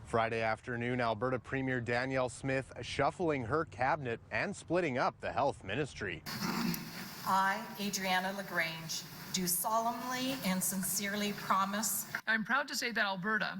Friday afternoon, Alberta Premier Danielle Smith shuffling her cabinet and splitting up the health ministry. I, Adriana LaGrange, do solemnly and sincerely promise. I'm proud to say that Alberta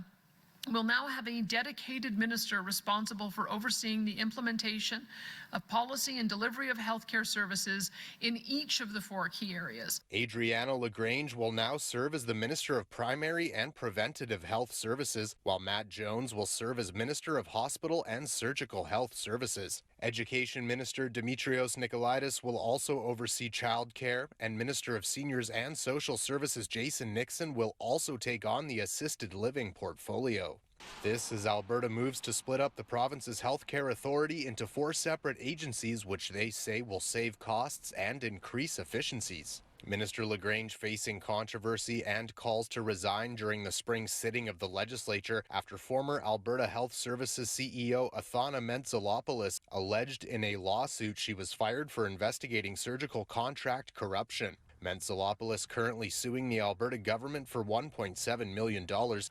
will now have a dedicated minister responsible for overseeing the implementation of policy and delivery of healthcare services in each of the 4 key areas. Adriana LaGrange will now serve as the Minister of Primary and Preventative Health Services, while Matt Jones will serve as Minister of Hospital and Surgical Health Services. Education Minister Dimitrios Nicolaitis will also oversee childcare, and Minister of Seniors and Social Services Jason Nixon will also take on the assisted living portfolio. This as Alberta moves to split up the province's healthcare authority into 4 separate agencies, which they say will save costs and increase efficiencies. Minister LaGrange facing controversy and calls to resign during the spring sitting of the legislature after former Alberta Health Services CEO Athana Mentzelopoulos alleged in a lawsuit she was fired for investigating surgical contract corruption. Mentzelopoulos currently suing the Alberta government for $1.7 million,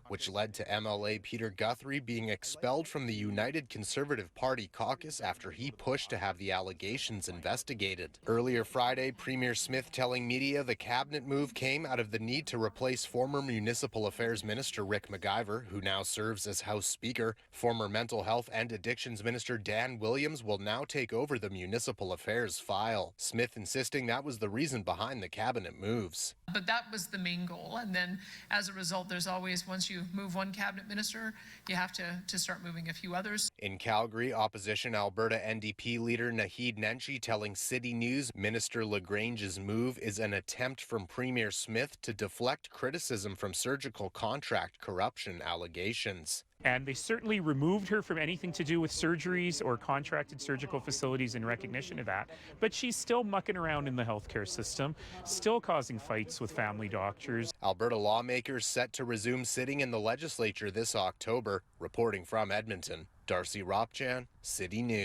which led to MLA Peter Guthrie being expelled from the United Conservative Party caucus after he pushed to have the allegations investigated. Earlier Friday, Premier Smith telling media the cabinet move came out of the need to replace former Municipal Affairs Minister Rick McIver, who now serves as House Speaker. Former Mental Health and Addictions Minister Dan Williams will now take over the Municipal Affairs file. Smith insisting that was the reason behind the cabinet moves. But that was the main goal, and then as a result, there's always, once you move one cabinet minister, you have to start moving a few others. In Calgary, opposition Alberta NDP leader Naheed Nenshi telling City News Minister LaGrange's move is an attempt from Premier Smith to deflect criticism from surgical contract corruption allegations. And they certainly removed her from anything to do with surgeries or contracted surgical facilities in recognition of that. But she's still mucking around in the healthcare system, still causing fights with family doctors. Alberta lawmakers set to resume sitting in the legislature this October. Reporting from Edmonton, Darcy Ropchan, City News.